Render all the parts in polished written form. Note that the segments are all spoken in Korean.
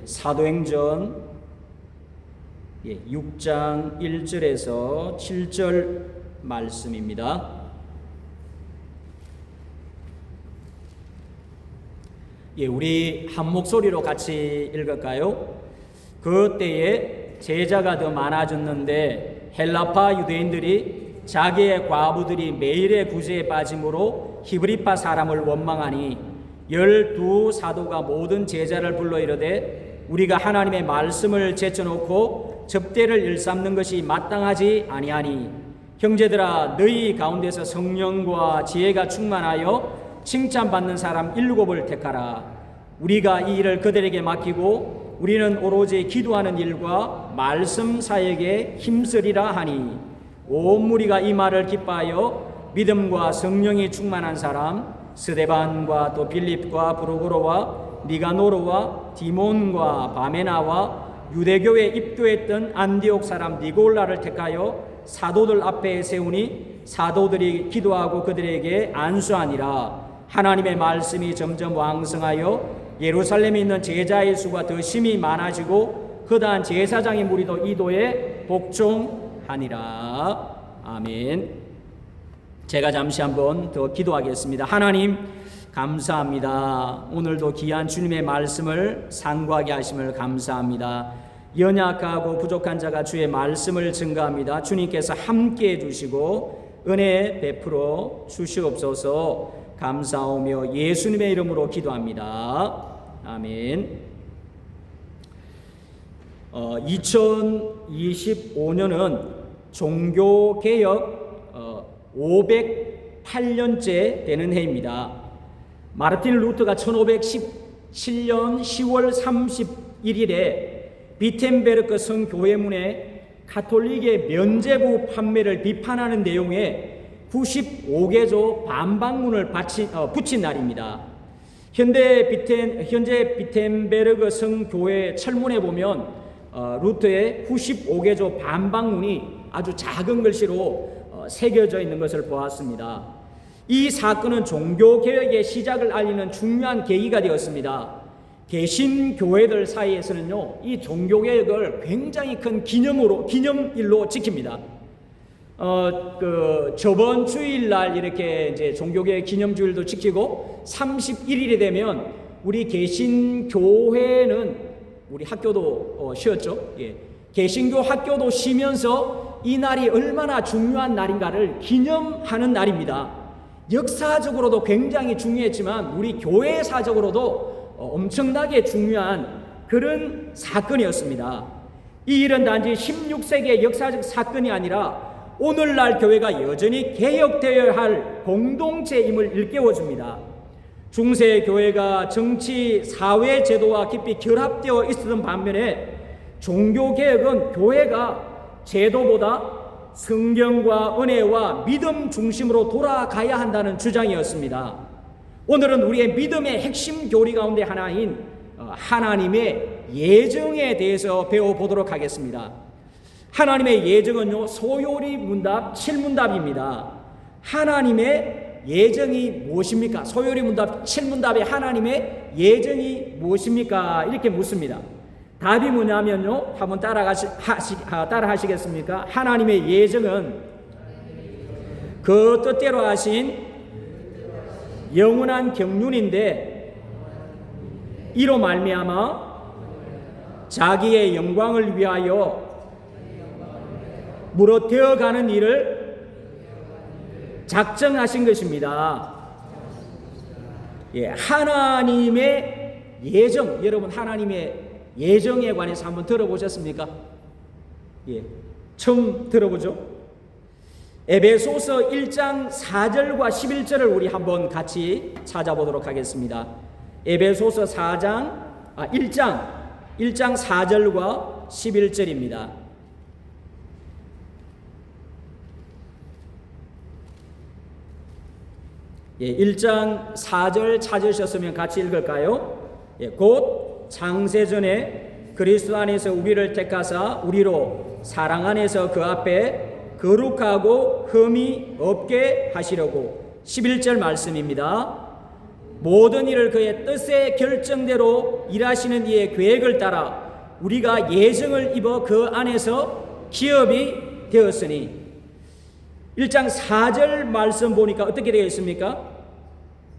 사도행전 6장 1절에서 7절 말씀입니다. 우리 한 목소리로 같이 읽을까요? 그때에 제자가 더 많아졌는데 헬라파 유대인들이 자기의 과부들이 매일의 구제에 빠짐으로 히브리파 사람을 원망하니 12 사도가 모든 제자를 불러 이르되 우리가 하나님의 말씀을 제쳐놓고 접대를 일삼는 것이 마땅하지 아니하니 형제들아 너희 가운데서 성령과 지혜가 충만하여 칭찬받는 사람 7을 택하라. 우리가 이 일을 그들에게 맡기고 우리는 오로지 기도하는 일과 말씀 사역에 힘쓰리라 하니 온 무리가 이 말을 기뻐하여 믿음과 성령이 충만한 사람 스데반과 또 빌립과 브루고로와 니가노르와 디몬과 바메나와 유대교에 입교했던 안디옥 사람 니골라를 택하여 사도들 앞에 세우니 사도들이 기도하고 그들에게 안수하니라. 하나님의 말씀이 점점 왕성하여 예루살렘에 있는 제자의 수가 더 심히 많아지고 그다음 제사장의 무리도 이도에 복종하니라. 아멘. 제가 잠시 한번 더 기도하겠습니다. 하나님 감사합니다. 오늘도 귀한 주님의 말씀을 상고하게 하심을 감사합니다. 연약하고 부족한 자가 주의 말씀을 증거합니다. 주님께서 함께해 주시고 은혜 베풀어 주시옵소서. 감사하며 예수님의 이름으로 기도합니다. 아멘. 2025년은 종교개혁 508년째 되는 해입니다. 마르틴 루터가 1517년 10월 31일에 비텐베르크 성교회문에 가톨릭의 면죄부 판매를 비판하는 내용의 95개조 반박문을 붙인 날입니다. 현재 비텐베르크 성교회 철문에 보면 루터의 95개조 반박문이 아주 작은 글씨로 새겨져 있는 것을 보았습니다. 이 사건은 종교개혁의 시작을 알리는 중요한 계기가 되었습니다. 개신교회들 사이에서는요, 이 종교개혁을 굉장히 큰 기념일로 지킵니다. 저번 주일날 이렇게 이제 종교개혁 기념주일도 지키고 31일이 되면 우리 개신교회는 우리 학교도 쉬었죠. 개신교 학교도 쉬면서 이 날이 얼마나 중요한 날인가를 기념하는 날입니다. 역사적으로도 굉장히 중요했지만 우리 교회사적으로도 엄청나게 중요한 그런 사건이었습니다. 이 일은 단지 16세기의 역사적 사건이 아니라 오늘날 교회가 여전히 개혁되어야 할 공동체임을 일깨워줍니다. 중세 교회가 정치, 사회 제도와 깊이 결합되어 있었던 반면에 종교개혁은 교회가 제도보다 성경과 은혜와 믿음 중심으로 돌아가야 한다는 주장이었습니다. 오늘은 우리의 믿음의 핵심 교리 가운데 하나인 하나님의 예정에 대해서 배워보도록 하겠습니다. 하나님의 예정은요, 소요리 문답 7문답입니다. 하나님의 예정이 무엇입니까? 소요리 문답 7문답에 하나님의 예정이 무엇입니까? 이렇게 묻습니다. 답이 뭐냐면요, 한번 따라 하시겠습니까? 하나님의 예정은 그 뜻대로 하신 영원한 경륜인데 이로 말미암아 자기의 영광을 위하여 물어되어가는 일을 작정하신 것입니다. 하나님의 예정, 여러분 하나님의 예정에 관해서 한번 들어보셨습니까? 처음 들어보죠? 에베소서 1장 4절과 11절을 우리 한번 같이 찾아보도록 하겠습니다. 에베소서 1장 4절과 11절입니다. 1장 4절 찾으셨으면 같이 읽을까요? 곧 창세전에 그리스도 안에서 우리를 택하사 우리로 사랑 안에서 그 앞에 거룩하고 흠이 없게 하시려고 11절 말씀입니다. 모든 일을 그의 뜻의 결정대로 일하시는 이의 계획을 따라 우리가 예정을 입어 그 안에서 기업이 되었으니. 1장 4절 말씀 보니까 어떻게 되어 있습니까?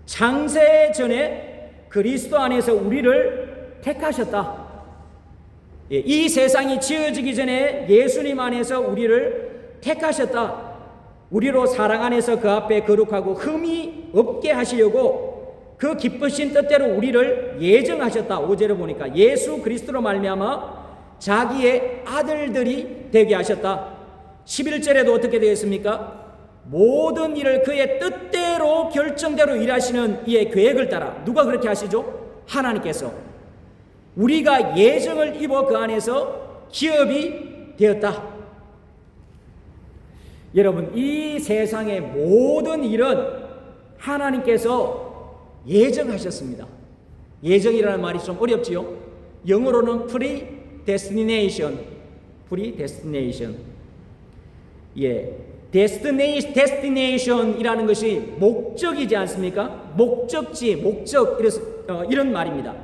창세 전에 그리스도 안에서 우리를 택하셨다. 이 세상이 지어지기 전에 예수님 안에서 우리를 택하셨다. 우리로 사랑 안에서 그 앞에 거룩하고 흠이 없게 하시려고 그 기쁘신 뜻대로 우리를 예정하셨다. 5절에 보니까 예수 그리스도로 말미암아 자기의 아들들이 되게 하셨다. 11절에도 어떻게 되어 있습니까? 모든 일을 그의 뜻대로 결정대로 일하시는 이의 계획을 따라. 누가 그렇게 하시죠? 하나님께서. 우리가 예정을 입어 그 안에서 기업이 되었다. 여러분, 이 세상의 모든 일은 하나님께서 예정하셨습니다. 예정이라는 말이 좀 어렵지요? 영어로는 predestination. destination이라는 것이 목적이지 않습니까? 목적지, 목적, 이런 말입니다.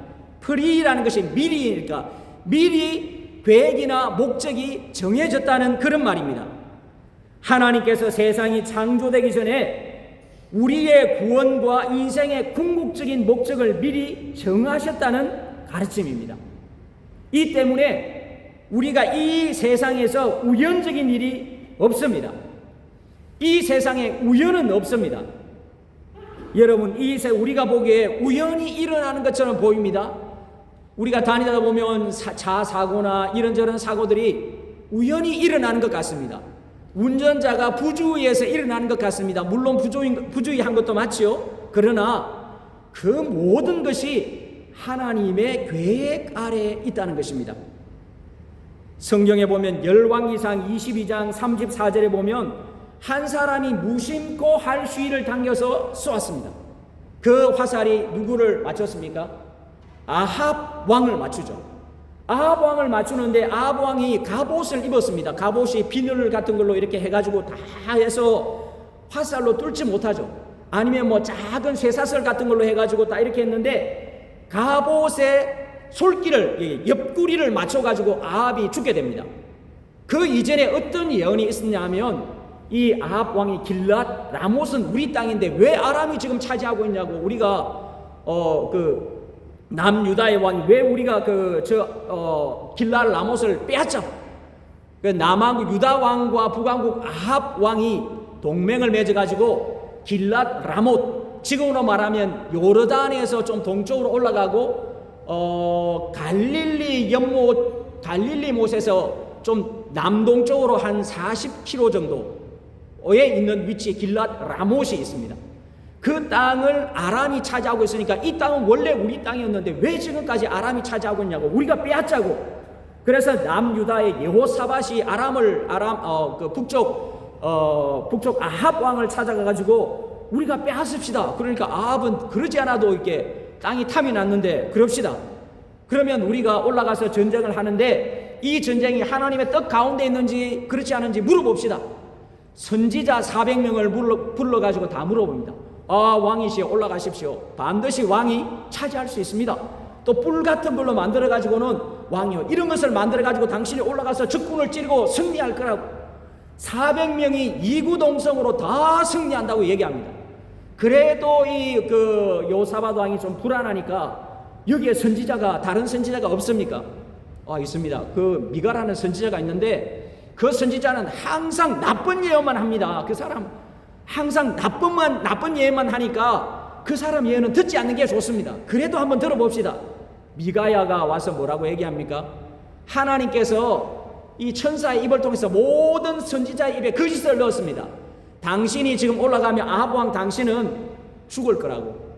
pre라는 것이 미리니까 미리 계획이나 목적이 정해졌다는 그런 말입니다. 하나님께서 세상이 창조되기 전에 우리의 구원과 인생의 궁극적인 목적을 미리 정하셨다는 가르침입니다. 이 때문에 우리가 이 세상에서 우연적인 일이 없습니다. 이 세상에 우연은 없습니다. 여러분, 우리가 보기에 우연히 일어나는 것처럼 보입니다. 우리가 다니다 보면 사고나 이런저런 사고들이 우연히 일어나는 것 같습니다. 운전자가 부주의해서 일어나는 것 같습니다. 물론 부주의한 것도 맞지요. 그러나 그 모든 것이 하나님의 계획 아래에 있다는 것입니다. 성경에 보면 열왕기상 22장 34절에 보면 한 사람이 무심코 활 수위를 당겨서 쏘았습니다. 그 화살이 누구를 맞췄습니까? 아합 왕을 맞추죠. 아합 왕을 맞추는데 아합 왕이 갑옷을 입었습니다. 갑옷이 비늘 같은 걸로 이렇게 해가지고 다 해서 화살로 뚫지 못하죠. 아니면 뭐 작은 쇠사슬 같은 걸로 해가지고 다 이렇게 했는데 갑옷의 솔기를, 옆구리를 맞춰가지고 아합이 죽게 됩니다. 그 이전에 어떤 예언이 있었냐면 이 아합 왕이 길랏 라못은 우리 땅인데 왜 아람이 지금 차지하고 있냐고. 우리가 남유다의 왕이 왜 우리가 길랏 라못을 빼앗죠. 남왕국 유다 왕과 북왕국 아합 왕이 동맹을 못가지고 길랏 라못, 지금으로 말하면 요르단에서 좀 동쪽으로 올라가고 갈릴리 못에서 좀 남동쪽으로 한 40km 정도에 있는 위치에 길랏 라못이 있습니다. 그 땅을 아람이 차지하고 있으니까 이 땅은 원래 우리 땅이었는데 왜 지금까지 아람이 차지하고 있냐고. 우리가 빼앗자고. 그래서 남유다의 여호사밧이 북쪽 아합 왕을 찾아가가지고 우리가 빼앗읍시다. 그러니까 아합은 그러지 않아도 이렇게 땅이 탐이 났는데 그럽시다. 그러면 우리가 올라가서 전쟁을 하는데 이 전쟁이 하나님의 뜻 가운데 있는지 그렇지 않은지 물어봅시다. 선지자 400명을 불러가지고 다 물어봅니다. 왕이시여 올라가십시오. 반드시 왕이 차지할 수 있습니다. 또 뿔 같은 걸로 만들어가지고는 왕이요 이런 것을 만들어가지고 당신이 올라가서 적군을 찌르고 승리할 거라고. 400명이 이구동성으로 다 승리한다고 얘기합니다. 그래도 요사밧 왕이 좀 불안하니까 여기에 다른 선지자가 없습니까? 있습니다. 그 미가라는 선지자가 있는데 그 선지자는 항상 나쁜 예언만 합니다. 그 사람 항상 나쁜 예언만 하니까 그 사람 예언은 듣지 않는 게 좋습니다. 그래도 한번 들어봅시다. 미가야가 와서 뭐라고 얘기합니까? 하나님께서 이 천사의 입을 통해서 모든 선지자의 입에 거짓을 넣었습니다. 당신이 지금 올라가면 아합 왕 당신은 죽을 거라고.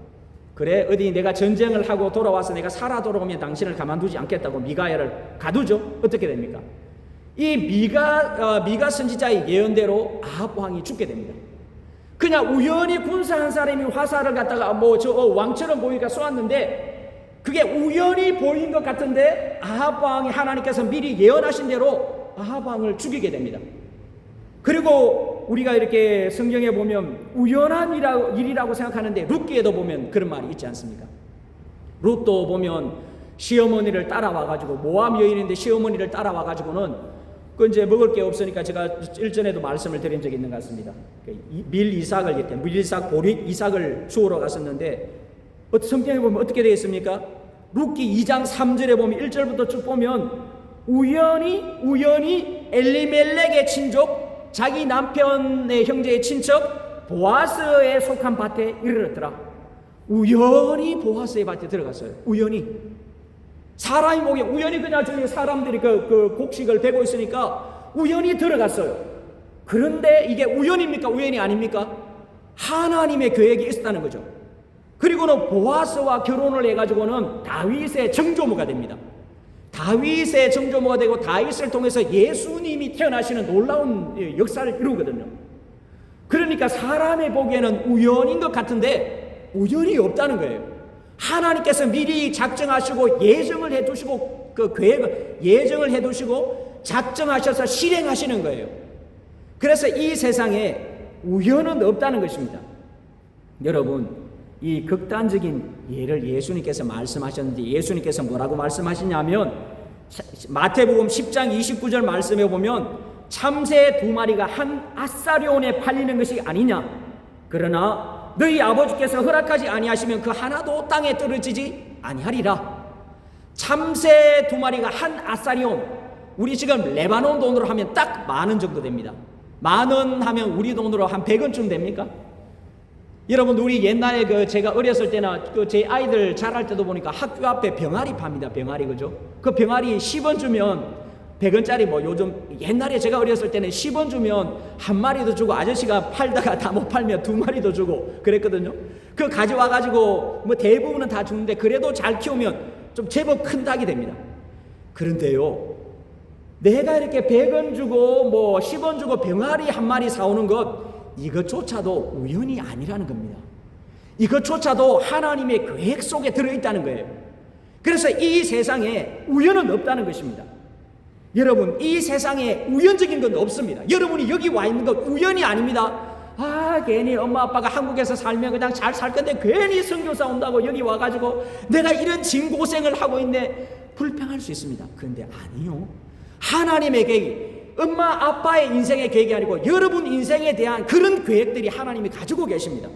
그래 어디 내가 전쟁을 하고 돌아와서 내가 살아 돌아오면 당신을 가만두지 않겠다고 미가야를 가두죠. 어떻게 됩니까? 이 미가 선지자의 예언대로 아합 왕이 죽게 됩니다. 그냥 우연히 군사 한 사람이 화살을 갖다가 왕처럼 보이니까 쏘았는데 그게 우연히 보인 것 같은데 아합 왕이 하나님께서 미리 예언하신 대로 아합 왕을 죽이게 됩니다. 그리고 우리가 이렇게 성경에 보면 우연한 일이라고 생각하는데 룻기에도 보면 그런 말이 있지 않습니까? 룻도 보면 시어머니를 따라와가지고 모압 여인인데 시어머니를 따라와가지고는 그 이제 먹을 게 없으니까 제가 일전에도 말씀을 드린 적이 있는 것 같습니다. 밀 이삭을 주우러 갔었는데 성경에 보면 어떻게 되어 있습니까? 룻기 2장 3절에 보면 1절부터 쭉 보면 우연히 엘리멜렉의 친족, 자기 남편의 형제의 친척 보아스에 속한 밭에 이르렀더라. 우연히 보아스의 밭에 들어갔어요. 우연히. 사람이 보기에 우연히 그냥 저기 사람들이 그 곡식을 베고 있으니까 우연히 들어갔어요. 그런데 이게 우연입니까? 우연이 아닙니까? 하나님의 계획이 있었다는 거죠. 그리고는 보아스와 결혼을 해가지고는 다윗의 정조모가 됩니다. 다윗의 정조모가 되고 다윗을 통해서 예수님이 태어나시는 놀라운 역사를 이루거든요. 그러니까 사람이 보기에는 우연인 것 같은데 우연이 없다는 거예요. 하나님께서 미리 작정하시고 예정을 해두시고 그 계획을 예정을 해두시고 작정하셔서 실행하시는 거예요. 그래서 이 세상에 우연은 없다는 것입니다. 여러분, 이 극단적인 예를 예수님께서 말씀하셨는데 예수님께서 뭐라고 말씀하시냐면 마태복음 10장 29절 말씀에 보면 참새 2마리가 한 아사리온에 팔리는 것이 아니냐. 그러나 너희 아버지께서 허락하지 아니하시면 그 하나도 땅에 떨어지지 아니하리라. 참새 2마리가 한 아사리온, 우리 지금 레바논 돈으로 하면 딱 10,000원 정도 됩니다. 10,000원 하면 우리 돈으로 한 100원쯤 됩니까? 여러분, 우리 옛날에 제가 어렸을 때나 제 아이들 자랄 때도 보니까 학교 앞에 병아리 팝니다. 병아리, 그죠? 그 병아리 10원 주면 100원짜리 요즘 옛날에 제가 어렸을 때는 10원 주면 한 마리도 주고 아저씨가 팔다가 다 못 팔면 2마리도 주고 그랬거든요. 그거 가져와가지고 대부분은 다 주는데 그래도 잘 키우면 좀 제법 큰 닭이 됩니다. 그런데요, 내가 이렇게 100원 주고 10원 주고 병아리 한 마리 사오는 것, 이것조차도 우연이 아니라는 겁니다. 이것조차도 하나님의 계획 속에 들어있다는 거예요. 그래서 이 세상에 우연은 없다는 것입니다. 여러분, 이 세상에 우연적인 건 없습니다. 여러분이 여기 와 있는 건 우연이 아닙니다. 괜히 엄마 아빠가 한국에서 살면 그냥 잘 살 건데 괜히 선교사 온다고 여기 와가지고 내가 이런 진고생을 하고 있네, 불평할 수 있습니다. 그런데 아니요, 하나님의 계획이 엄마 아빠의 인생의 계획이 아니고 여러분 인생에 대한 그런 계획들이 하나님이 가지고 계십니다.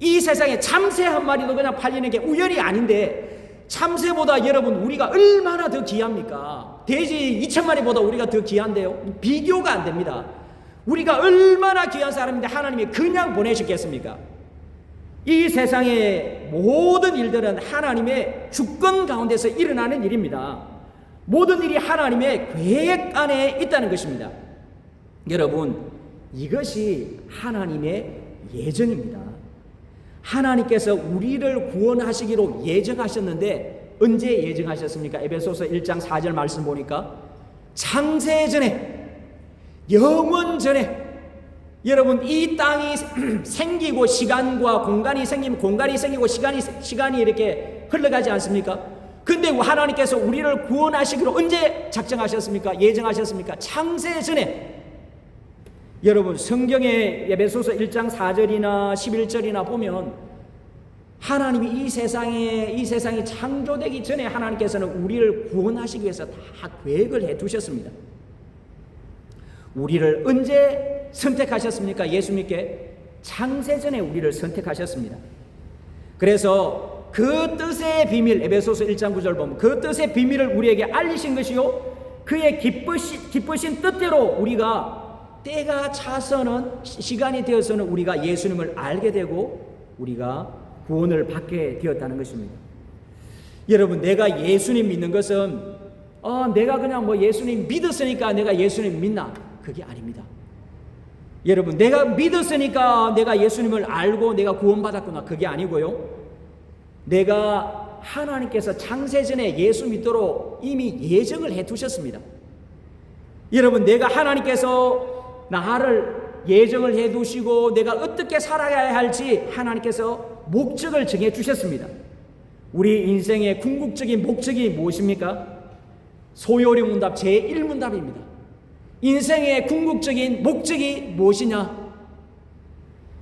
이 세상에 참새 한 마리도 그냥 팔리는 게 우연이 아닌데 참새보다 여러분 우리가 얼마나 더 귀합니까? 돼지 2,000마리보다 우리가 더 귀한데요, 비교가 안 됩니다. 우리가 얼마나 귀한 사람인데 하나님이 그냥 보내셨겠습니까? 이 세상의 모든 일들은 하나님의 주권 가운데서 일어나는 일입니다. 모든 일이 하나님의 계획 안에 있다는 것입니다. 여러분, 이것이 하나님의 예정입니다. 하나님께서 우리를 구원하시기로 예정하셨는데 언제 예정하셨습니까? 에베소서 1장 4절 말씀 보니까 창세 전에, 영원 전에, 여러분 이 땅이 생기고 시간과 공간이 생기면 공간이 생기고 시간이 이렇게 흘러가지 않습니까? 근데 하나님께서 우리를 구원하시기로 언제 작정하셨습니까? 예정하셨습니까? 창세 전에. 여러분, 성경의 에베소서 1장 4절이나 11절이나 보면 하나님이 이 세상이 창조되기 전에 하나님께서는 우리를 구원하시기 위해서 다 계획을 해 두셨습니다. 우리를 언제 선택하셨습니까? 예수님께 창세 전에 우리를 선택하셨습니다. 그래서 그 뜻의 비밀, 에베소서 1장 9절 보면 그 뜻의 비밀을 우리에게 알리신 것이요, 그의 기쁘신 뜻대로 우리가 때가 차서는, 시간이 되어서는 우리가 예수님을 알게 되고 우리가 구원을 받게 되었다는 것입니다. 여러분, 내가 예수님 믿는 것은 내가 그냥 예수님 믿었으니까 내가 예수님 믿나? 그게 아닙니다. 여러분, 내가 믿었으니까 내가 예수님을 알고 내가 구원받았구나, 그게 아니고요, 내가 하나님께서 창세전에 예수 믿도록 이미 예정을 해 두셨습니다. 여러분, 내가 하나님께서 나를 예정을 해 두시고 내가 어떻게 살아야 할지 하나님께서 목적을 정해 주셨습니다. 우리 인생의 궁극적인 목적이 무엇입니까? 소요리 문답 제1문답입니다. 인생의 궁극적인 목적이 무엇이냐?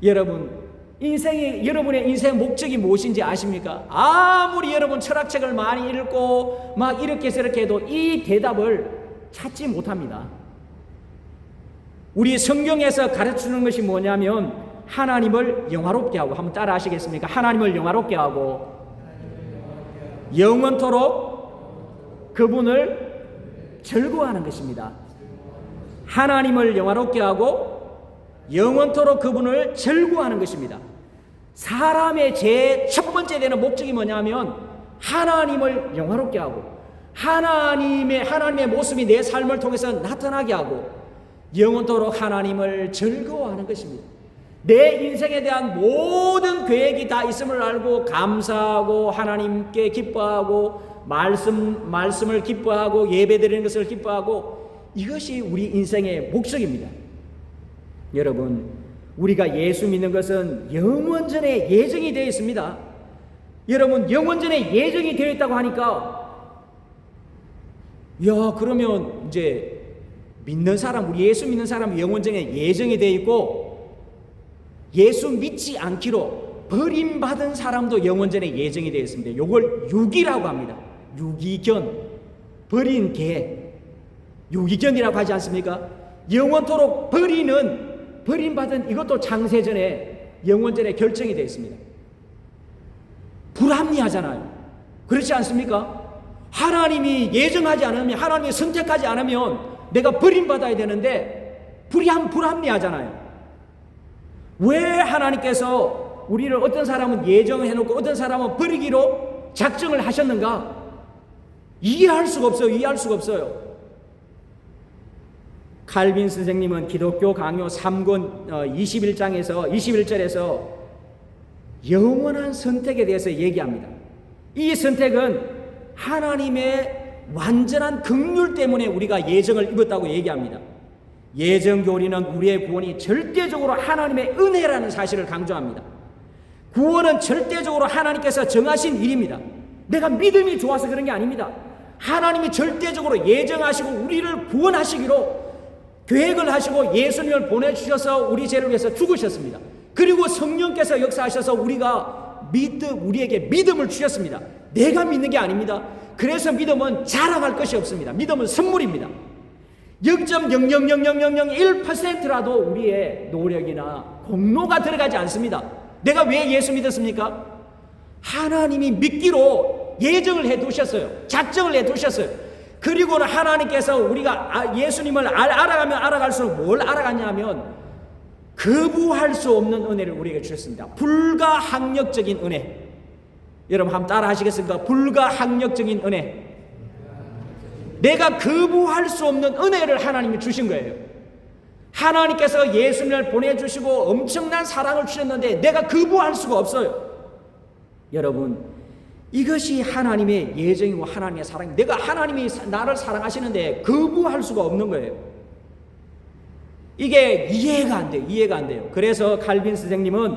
여러분의 인생 목적이 무엇인지 아십니까? 아무리 여러분 철학책을 많이 읽고 막 이렇게 저렇게 해도 이 대답을 찾지 못합니다. 우리 성경에서 가르치는 것이 뭐냐면 하나님을 영화롭게 하고, 한번 따라 하시겠습니까? 하나님을 영화롭게 하고 영원토록 그분을 즐거워하는 것입니다. 하나님을 영화롭게 하고 영원토록 그분을 즐거워하는 것입니다. 사람의 제 첫 번째 되는 목적이 뭐냐면 하나님을 영화롭게 하고 하나님의 모습이 내 삶을 통해서 나타나게 하고 영원토록 하나님을 즐거워하는 것입니다. 내 인생에 대한 모든 계획이 다 있음을 알고 감사하고 하나님께 기뻐하고 말씀을 기뻐하고 예배드리는 것을 기뻐하고, 이것이 우리 인생의 목적입니다. 여러분, 우리가 예수 믿는 것은 영원전에 예정이 되어 있습니다. 여러분, 영원전에 예정이 되어 있다고 하니까 그러면 이제 믿는 사람, 우리 예수 믿는 사람은 영원전에 예정이 되어 있고 예수 믿지 않기로 버림받은 사람도 영원전에 예정이 되어 있습니다. 이걸 유기라고 합니다. 유기견, 버린 개, 유기견이라고 하지 않습니까? 영원토록 버림받은 이것도 창세전에 영원전에 결정이 되어 있습니다. 불합리하잖아요. 그렇지 않습니까? 하나님이 예정하지 않으면, 하나님이 선택하지 않으면 내가 버림받아야 되는데 불합리하잖아요. 왜 하나님께서 우리를 어떤 사람은 예정을 해놓고 어떤 사람은 버리기로 작정을 하셨는가? 이해할 수가 없어요. 칼빈 선생님은 기독교 강요 3권 21절에서 영원한 선택에 대해서 얘기합니다. 이 선택은 하나님의 완전한 긍휼 때문에 우리가 예정을 입었다고 얘기합니다. 예정교리는 우리의 구원이 절대적으로 하나님의 은혜라는 사실을 강조합니다. 구원은 절대적으로 하나님께서 정하신 일입니다. 내가 믿음이 좋아서 그런 게 아닙니다. 하나님이 절대적으로 예정하시고 우리를 구원하시기로 계획을 하시고 예수님을 보내주셔서 우리 죄를 위해서 죽으셨습니다. 그리고 성령께서 역사하셔서 우리에게 믿음을 주셨습니다. 내가 믿는 게 아닙니다. 그래서 믿음은 자랑할 것이 없습니다. 믿음은 선물입니다. 0.0000001%라도 우리의 노력이나 공로가 들어가지 않습니다. 내가 왜 예수 믿었습니까? 하나님이 믿기로 예정을 해두셨어요. 작정을 해두셨어요. 그리고는 하나님께서 우리가 예수님을 알아가면 알아갈수록 뭘 알아갔냐면 거부할 수 없는 은혜를 우리에게 주셨습니다. 불가항력적인 은혜. 여러분 한번 따라 하시겠습니까? 불가항력적인 은혜. 내가 거부할 수 없는 은혜를 하나님이 주신 거예요. 하나님께서 예수님을 보내주시고 엄청난 사랑을 주셨는데 내가 거부할 수가 없어요. 여러분, 이것이 하나님의 예정이고 하나님의 사랑입니다. 하나님이 나를 사랑하시는데 거부할 수가 없는 거예요. 이게 이해가 안 돼요. 그래서 칼빈 선생님은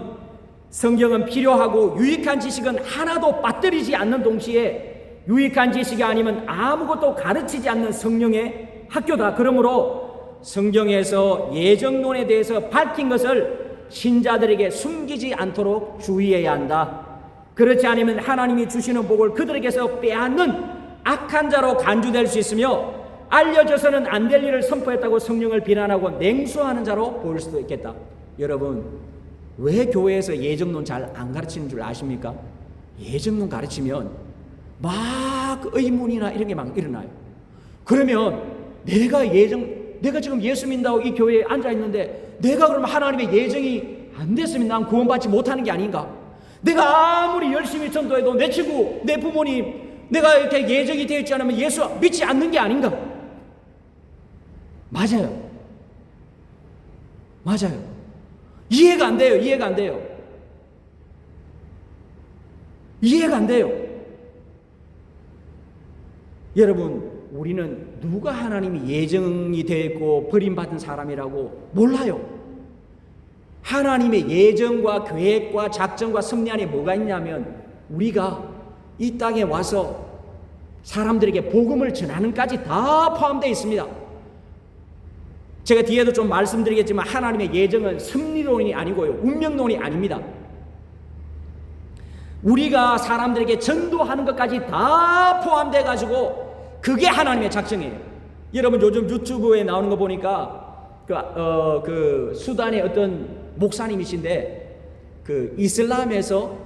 성경은 필요하고 유익한 지식은 하나도 빠뜨리지 않는 동시에 유익한 지식이 아니면 아무것도 가르치지 않는 성령의 학교다. 그러므로 성경에서 예정론에 대해서 밝힌 것을 신자들에게 숨기지 않도록 주의해야 한다. 그렇지 않으면 하나님이 주시는 복을 그들에게서 빼앗는 악한 자로 간주될 수 있으며 알려져서는 안 될 일을 선포했다고 성령을 비난하고 냉소하는 자로 보일 수도 있겠다. 여러분, 왜 교회에서 예정론 잘 안 가르치는 줄 아십니까? 예정론 가르치면 막 의문이나 이런 게 막 일어나요. 그러면 내가 지금 예수 믿는다고 이 교회에 앉아 있는데 내가 그러면 하나님의 예정이 안 됐으면 난 구원받지 못하는 게 아닌가? 내가 아무리 열심히 전도해도 내 친구, 내 부모님, 내가 이렇게 예정이 되어 있지 않으면 예수 믿지 않는 게 아닌가? 맞아요. 이해가 안 돼요. 여러분, 우리는 누가 하나님이 예정이 되어 있고 버림받은 사람이라고 몰라요. 하나님의 예정과 계획과 작정과 섭리 안에 뭐가 있냐면 우리가 이 땅에 와서 사람들에게 복음을 전하는까지 다 포함되어 있습니다. 제가 뒤에도 좀 말씀드리겠지만 하나님의 예정은 섭리론이 아니고요, 운명론이 아닙니다. 우리가 사람들에게 전도하는 것까지 다 포함돼 가지고 그게 하나님의 작정이에요. 여러분 요즘 유튜브에 나오는 거 보니까 그 수단의 어떤 목사님이신데 그 이슬람에서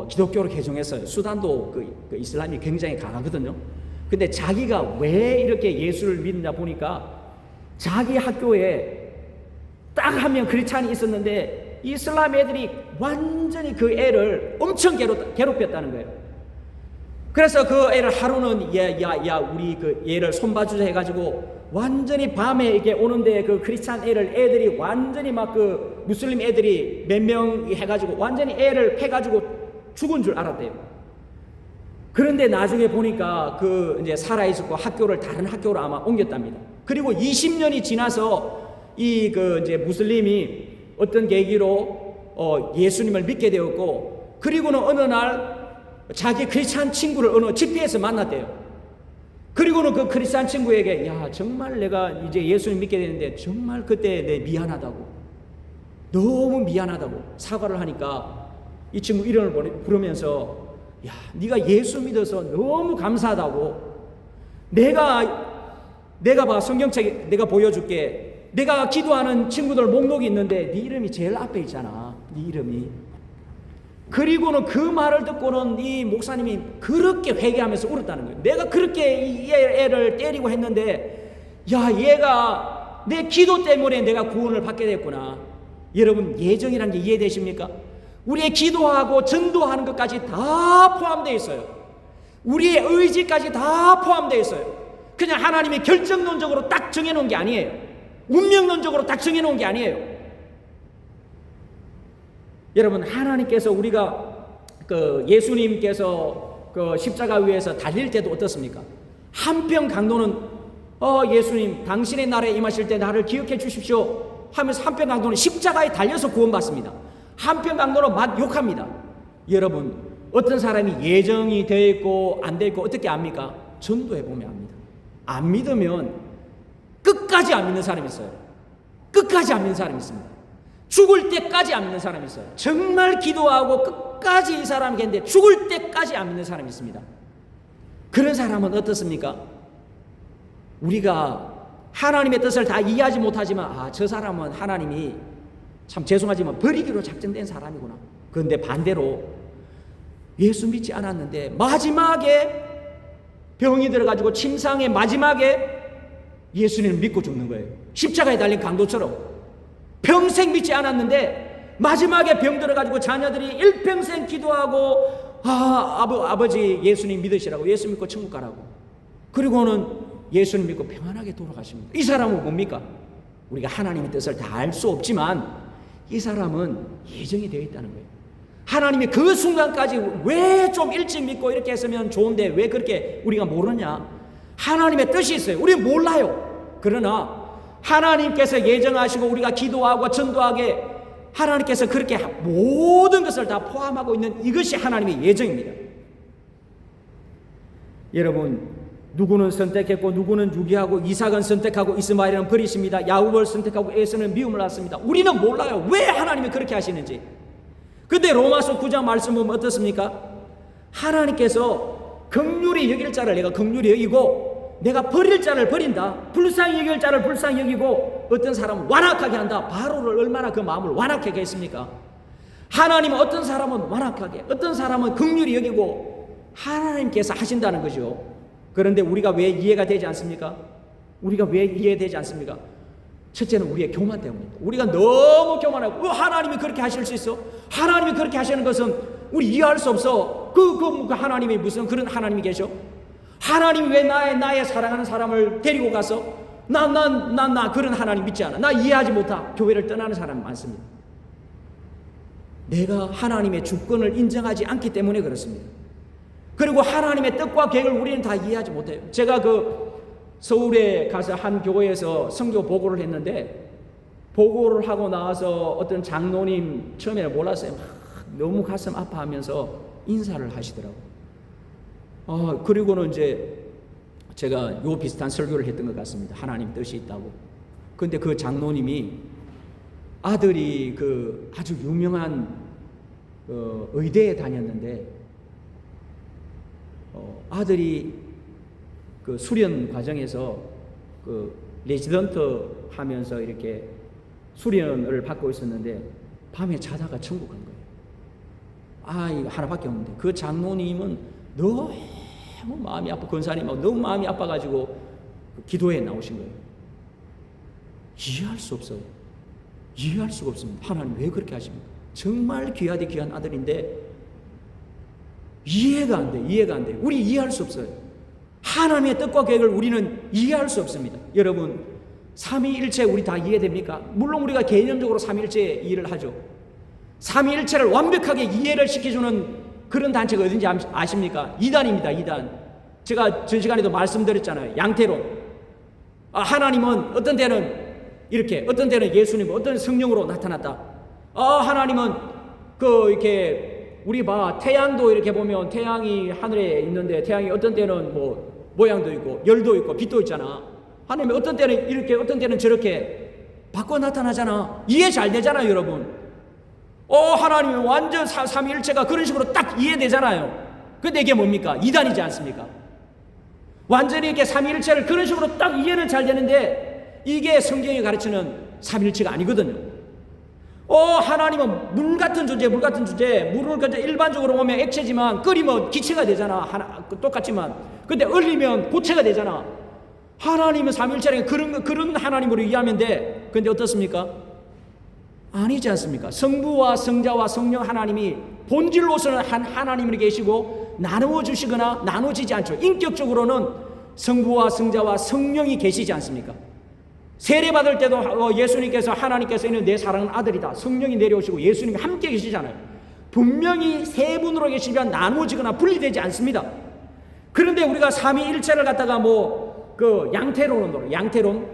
기독교로 개종했어요. 수단도 그 이슬람이 굉장히 강하거든요. 근데 자기가 왜 이렇게 예수를 믿느냐 보니까 자기 학교에 딱 한 명 크리스찬이 있었는데 이슬람 애들이 완전히 그 애를 엄청 괴롭혔다는 거예요. 그래서 그 애를 하루는 야 우리 그 얘를 손봐주자 해가지고 완전히 밤에 이렇게 오는데 그 크리스찬 애들이 완전히 막 그 무슬림 애들이 몇 명 해가지고 완전히 애를 패가지고 죽은 줄 알았대요. 그런데 나중에 보니까 그 이제 살아있었고 학교를 다른 학교로 아마 옮겼답니다. 그리고 20년이 지나서 이 그 이제 무슬림이 어떤 계기로 예수님을 믿게 되었고, 그리고는 어느 날 자기 크리스찬 친구를 어느 집회에서 만났대요. 그리고는 그 크리스찬 친구에게 야 정말 내가 이제 예수님 믿게 되는데 정말 그때 내 미안하다고, 너무 미안하다고 사과를 하니까 이 친구 이름을 부르면서 야 네가 예수 믿어서 너무 감사하다고, 내가 봐 성경책에 내가 보여줄게, 내가 기도하는 친구들 목록이 있는데 네 이름이 제일 앞에 있잖아, 네 이름이. 그리고는 그 말을 듣고는 이 목사님이 그렇게 회개하면서 울었다는 거예요. 내가 그렇게 이 애를 때리고 했는데 야 얘가 내 기도 때문에 내가 구원을 받게 됐구나. 여러분 예정이라는 게 이해되십니까? 우리의 기도하고 전도하는 것까지 다 포함되어 있어요. 우리의 의지까지 다 포함되어 있어요. 그냥 하나님이 결정론적으로 딱 정해놓은 게 아니에요. 운명론적으로 딱 정해놓은 게 아니에요. 여러분 하나님께서 우리가 그 예수님께서 그 십자가 위에서 달릴 때도 어떻습니까? 한편 강도는 예수님 당신의 나라에 임하실 때 나를 기억해 주십시오 하면서 한편 강도는 십자가에 달려서 구원받습니다. 한편 강도는 막 욕합니다. 여러분 어떤 사람이 예정이 되어 있고 안 되어 있고 어떻게 압니까? 전도해 보면 압니다. 안 믿으면 끝까지 안 믿는 사람이 있어요. 끝까지 안 믿는 사람이 있습니다. 죽을 때까지 안 믿는 사람이 있어요. 정말 기도하고 끝까지 이 사람이 했는데 죽을 때까지 안 믿는 사람이 있습니다. 그런 사람은 어떻습니까? 우리가 하나님의 뜻을 다 이해하지 못하지만 저 사람은 하나님이 참 죄송하지만 버리기로 작정된 사람이구나. 그런데 반대로 예수 믿지 않았는데 마지막에 병이 들어가지고 침상의 마지막에 예수님을 믿고 죽는 거예요. 십자가에 달린 강도처럼 평생 믿지 않았는데 마지막에 병 들어가지고 자녀들이 일평생 기도하고 아버지 예수님 믿으시라고, 예수 믿고 천국 가라고, 그리고는 예수님 믿고 평안하게 돌아가십니다. 이 사람은 뭡니까? 우리가 하나님의 뜻을 다 알 수 없지만 이 사람은 예정이 되어 있다는 거예요. 하나님이 그 순간까지 왜 좀 일찍 믿고 이렇게 했으면 좋은데 왜 그렇게 우리가 모르냐? 하나님의 뜻이 있어요. 우리는 몰라요. 그러나 하나님께서 예정하시고 우리가 기도하고 전도하게 하나님께서 그렇게 모든 것을 다 포함하고 있는 이것이 하나님의 예정입니다. 여러분 누구는 선택했고 누구는 유기하고 이삭은 선택하고 이스마엘은 버리십니다. 야곱을 선택하고 에서는 미움을 낳습니다. 우리는 몰라요. 왜 하나님이 그렇게 하시는지. 근데 로마서 9장 말씀 보면 어떻습니까? 하나님께서 긍휼히 여길 자를 내가 긍휼히 여기고 내가 버릴 자를 버린다. 불쌍히 여길 자를 불쌍히 여기고 어떤 사람은 완악하게 한다. 바로를 얼마나 그 마음을 완악하게 했습니까? 하나님은 어떤 사람은 완악하게, 어떤 사람은 긍휼히 여기고 하나님께서 하신다는 거죠. 그런데 우리가 왜 이해가 되지 않습니까? 우리가 왜 이해되지 않습니까? 첫째는 우리의 교만 때문입니다. 우리가 너무 교만하고 하나님이 그렇게 하실 수 있어? 하나님이 그렇게 하시는 것은 우리 이해할 수 없어. 그 하나님이 무슨 그런 하나님이 계셔? 하나님이 왜 나의 사랑하는 사람을 데리고 가서 나 그런 하나님 믿지 않아. 나 이해하지 못하. 교회를 떠나는 사람이 많습니다. 내가 하나님의 주권을 인정하지 않기 때문에 그렇습니다. 그리고 하나님의 뜻과 계획을 우리는 다 이해하지 못해요. 제가 서울에 가서 한 교회에서 선교 보고를 했는데 보고를 하고 나와서 어떤 장로님 처음에는 몰랐어요. 막 너무 가슴 아파하면서 인사를 하시더라고요. 그리고는 이제 제가 요 비슷한 설교를 했던 것 같습니다. 하나님 뜻이 있다고. 근데 그 장로님이 아들이 그 아주 유명한 의대에 다녔는데 아들이 그 수련 과정에서 그 레지던트 하면서 이렇게 수련을 받고 있었는데 밤에 자다가 천국 간 거예요. 이거 하나밖에 없는데 그 장로님은 너무 마음이 아파, 권사님하고 너무 마음이 아파가지고 기도에 나오신 거예요. 이해할 수 없어요. 이해할 수가 없습니다. 하나님 왜 그렇게 하십니까? 정말 귀하디 귀한 아들인데 이해가 안 돼. 이해가 안 돼. 우리 이해할 수 없어요. 하나님의 뜻과 계획을 우리는 이해할 수 없습니다. 여러분, 삼위일체 우리 다 이해됩니까? 물론 우리가 개념적으로 삼위일체 이해를 하죠. 삼위일체를 완벽하게 이해를 시켜주는 그런 단체가 어딘지 아십니까? 이단입니다. 이단. 제가 전 시간에도 말씀드렸잖아요. 양태론. 하나님은 어떤 때는 이렇게, 어떤 때는 예수님, 어떤 때는 성령으로 나타났다. 하나님은 이렇게 우리 태양도 이렇게 보면 태양이 하늘에 있는데 태양이 어떤 때는 뭐 모양도 있고 열도 있고 빛도 있잖아. 하나님이 어떤 때는 이렇게, 어떤 때는 저렇게 바꿔 나타나잖아. 이해 잘 되잖아요, 여러분. 하나님이 완전 삼위일체가 그런 식으로 딱 이해되잖아요. 근데 이게 뭡니까? 이단이지 않습니까? 완전히 이렇게 삼위일체를 그런 식으로 딱 이해는 잘 되는데 이게 성경이 가르치는 삼위일체가 아니거든요. 하나님은 물 같은 존재, 물 같은 존재. 물을 그저 일반적으로 보면 액체지만 끓이면 기체가 되잖아. 똑같지만. 근데 얼리면 고체가 되잖아. 하나님은 삼위일체라는 그런 하나님으로 이해하면 돼. 근데 어떻습니까? 아니지 않습니까? 성부와 성자와 성령 하나님이 본질로서는 한 하나님이 계시고 나누어 주시거나 나눠지지 않죠. 인격적으로는 성부와 성자와 성령이 계시지 않습니까? 세례 받을 때도 예수님께서 하나님께서 있는 내 사랑하는 아들이다. 성령이 내려오시고 예수님이 함께 계시잖아요. 분명히 세 분으로 계시면 나누어지거나 분리되지 않습니다. 그런데 우리가 삼위일체를 갖다가 양태론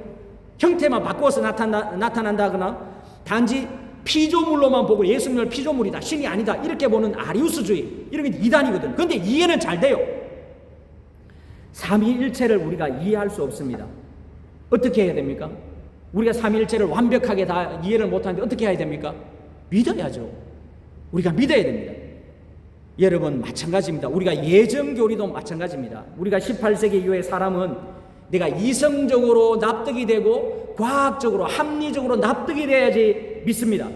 형태만 바꿔서 나타난다거나 단지 피조물로만 보고 예수님을 피조물이다, 신이 아니다 이렇게 보는 아리우스주의, 이런 게 이단이거든. 그런데 이해는 잘 돼요. 삼위일체를 우리가 이해할 수 없습니다. 어떻게 해야 됩니까? 우리가 삼위일체를 완벽하게 다 이해를 못하는데 어떻게 해야 됩니까? 믿어야죠. 우리가 믿어야 됩니다. 여러분, 마찬가지입니다. 우리가 예정교리도 마찬가지입니다. 우리가 18세기 이후의 사람은 내가 이성적으로 납득이 되고 과학적으로 합리적으로 납득이 돼야지 믿습니다.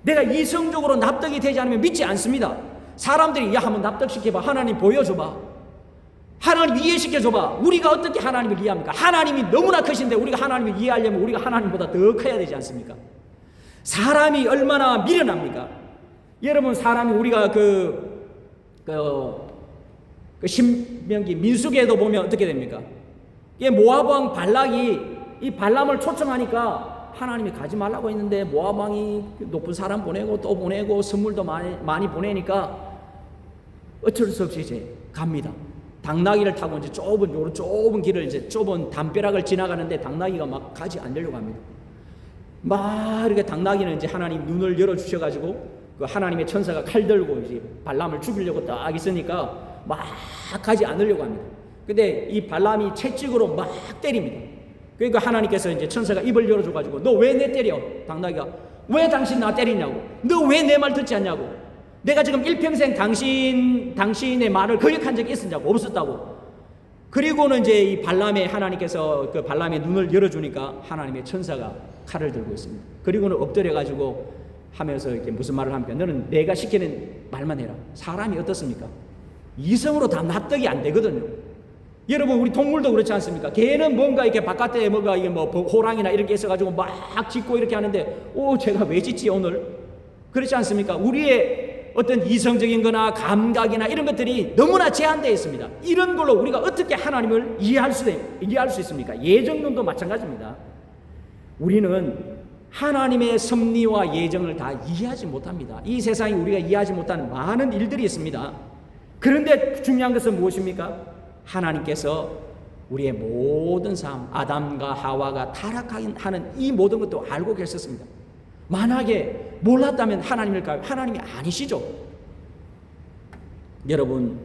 내가 이성적으로 납득이 되지 않으면 믿지 않습니다. 사람들이 한번 납득시켜봐. 하나님 보여줘봐. 하나님 이해시켜줘봐. 우리가 어떻게 하나님을 이해합니까? 하나님이 너무나 크신데 우리가 하나님을 이해하려면 우리가 하나님보다 더 커야 되지 않습니까? 사람이 얼마나 미련합니까? 여러분, 사람이 우리가 신명기 민수기에도 보면 어떻게 됩니까? 모압 왕 발락이 이 발람을 초청하니까 하나님이 가지 말라고 했는데 모압 왕이 높은 사람 보내고 또 보내고 선물도 많이 보내니까 어쩔 수 없이 이제 갑니다. 당나귀를 타고 이제 좁은 길을 이제 좁은 담벼락을 지나가는데 당나귀가 막 가지 않으려고 합니다. 막 이렇게 당나귀는 이제 하나님 눈을 열어 주셔가지고 그 하나님의 천사가 칼 들고 이제 발람을 죽이려고 딱 있으니까 막 가지 않으려고 합니다. 근데 이 발람이 채찍으로 막 때립니다. 그러니까 하나님께서 이제 천사가 입을 열어줘가지고 너 왜 내 때려? 당나귀가 왜 당신 나 때리냐고? 너 왜 내 말 듣지 않냐고? 내가 지금 일평생 당신의 말을 거역한 적이 있었냐고? 없었다고. 그리고는 이제 이 발람의 하나님께서 그 발람의 눈을 열어주니까 하나님의 천사가 칼을 들고 있습니다. 그리고는 엎드려가지고 하면서 이렇게 무슨 말을 합니까? 너는 내가 시키는 말만 해라. 사람이 어떻습니까? 이성으로 다 납득이 안 되거든요. 여러분, 우리 동물도 그렇지 않습니까? 개는 뭔가 이렇게 바깥에 뭔가 이게 뭐 호랑이나 이렇게 있어가지고 막 짖고 이렇게 하는데, 제가 왜 짖지 오늘? 그렇지 않습니까? 우리의 어떤 이성적인 거나 감각이나 이런 것들이 너무나 제한되어 있습니다. 이런 걸로 우리가 어떻게 하나님을 이해할 수 있습니까? 예정론도 마찬가지입니다. 우리는 하나님의 섭리와 예정을 다 이해하지 못합니다. 이 세상에 우리가 이해하지 못하는 많은 일들이 있습니다. 그런데 중요한 것은 무엇입니까? 하나님께서 우리의 모든 삶, 아담과 하와가 타락하는 이 모든 것도 알고 계셨습니다. 만약에 몰랐다면 하나님일까요? 하나님이 아니시죠. 여러분,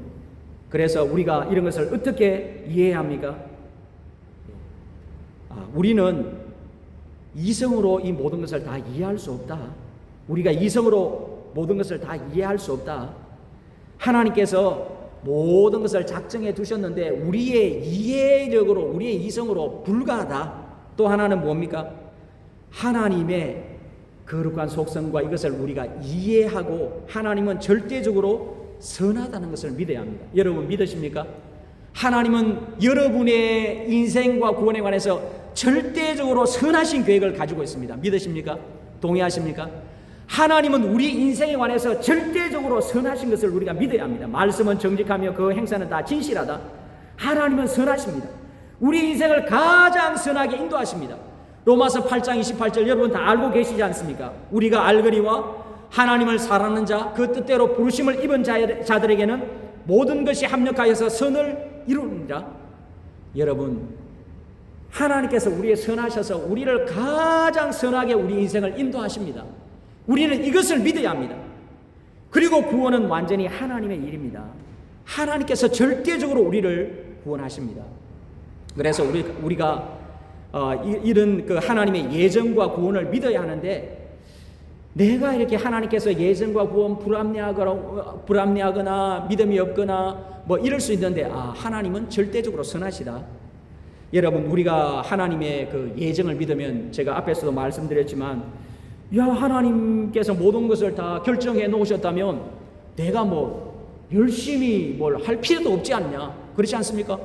그래서 우리가 이런 것을 어떻게 이해해야 합니까? 우리는 이성으로 이 모든 것을 다 이해할 수 없다. 우리가 이성으로 모든 것을 다 이해할 수 없다. 하나님께서 모든 것을 작정해 두셨는데 우리의 이해력으로, 우리의 이성으로 불가하다. 또 하나는 뭡니까? 하나님의 거룩한 속성과 이것을 우리가 이해하고 하나님은 절대적으로 선하다는 것을 믿어야 합니다. 여러분 믿으십니까? 하나님은 여러분의 인생과 구원에 관해서 절대적으로 선하신 계획을 가지고 있습니다. 믿으십니까? 동의하십니까? 하나님은 우리 인생에 관해서 절대적으로 선하신 것을 우리가 믿어야 합니다. 말씀은 정직하며 그 행사는 다 진실하다. 하나님은 선하십니다. 우리 인생을 가장 선하게 인도하십니다. 로마서 8장 28절 여러분 다 알고 계시지 않습니까? 우리가 알거니와 하나님을 사랑하는 자, 그 뜻대로 부르심을 입은 자들에게는 모든 것이 합력하여서 선을 이루느니라. 여러분, 하나님께서 우리의 선하셔서 우리를 가장 선하게 우리 인생을 인도하십니다. 우리는 이것을 믿어야 합니다. 그리고 구원은 완전히 하나님의 일입니다. 하나님께서 절대적으로 우리를 구원하십니다. 그래서 우리가 이런 그 하나님의 예정과 구원을 믿어야 하는데, 내가 이렇게 하나님께서 예정과 구원 불합리하거나 믿음이 없거나 뭐 이럴 수 있는데, 하나님은 절대적으로 선하시다. 여러분, 우리가 하나님의 그 예정을 믿으면, 제가 앞에서도 말씀드렸지만, 하나님께서 모든 것을 다 결정해 놓으셨다면 내가 뭐 열심히 뭘 할 필요도 없지 않냐? 그렇지 않습니까?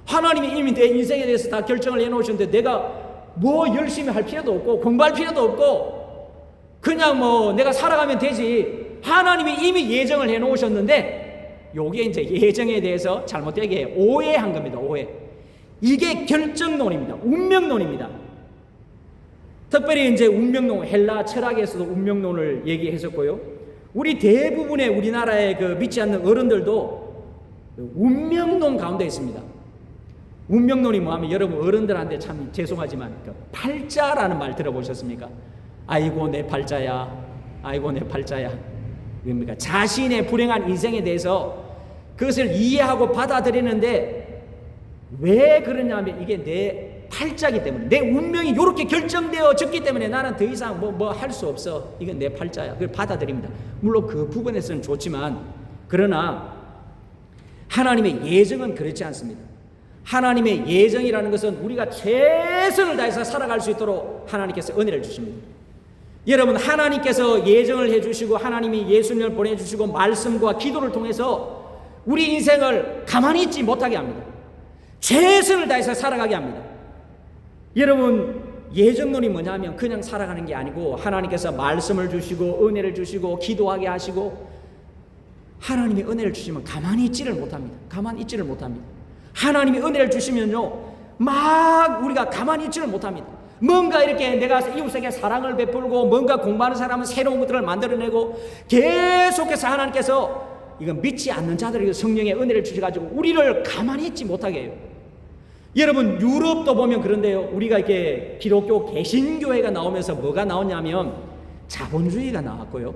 하나님이 이미 내 인생에 대해서 다 결정을 해 놓으셨는데 내가 뭐 열심히 할 필요도 없고 공부할 필요도 없고 그냥 뭐 내가 살아가면 되지. 하나님이 이미 예정을 해 놓으셨는데, 요게 이제 예정에 대해서 잘못되게 오해한 겁니다. 오해. 이게 결정론입니다. 운명론입니다. 특별히 이제 운명론, 헬라 철학에서도 운명론을 얘기했었고요. 우리 대부분의 우리나라의 그 믿지 않는 어른들도 운명론 가운데 있습니다. 운명론이 뭐하면, 여러분 어른들한테 참 죄송하지만 그 팔자라는 말 들어보셨습니까? 아이고 내 팔자야, 아이고 내 팔자야. 뭡니까? 자신의 불행한 인생에 대해서 그것을 이해하고 받아들이는데, 왜 그러냐면 이게 내 팔자기 때문에, 내 운명이 이렇게 결정되어졌기 때문에 나는 더 이상 뭐 할 수 없어. 이건 내 팔자야. 그걸 받아들입니다. 물론 그 부분에서는 좋지만, 그러나 하나님의 예정은 그렇지 않습니다. 하나님의 예정이라는 것은 우리가 최선을 다해서 살아갈 수 있도록 하나님께서 은혜를 주십니다. 여러분, 하나님께서 예정을 해주시고 하나님이 예수님을 보내주시고 말씀과 기도를 통해서 우리 인생을 가만히 있지 못하게 합니다. 최선을 다해서 살아가게 합니다. 여러분, 예정론이 뭐냐면 그냥 살아가는 게 아니고, 하나님께서 말씀을 주시고 은혜를 주시고 기도하게 하시고 하나님이 은혜를 주시면 가만히 있지를 못합니다. 가만히 있지를 못합니다. 하나님이 은혜를 주시면요, 막 우리가 가만히 있지를 못합니다. 뭔가 이렇게 내가 이웃에게 사랑을 베풀고 뭔가 공부하는 사람은 새로운 것들을 만들어내고, 계속해서 하나님께서 이건 믿지 않는 자들에게 성령의 은혜를 주셔가지고 우리를 가만히 있지 못하게 해요. 여러분, 유럽도 보면 그런데요, 우리가 이렇게 기독교 개신교회가 나오면서 뭐가 나오냐면 자본주의가 나왔고요,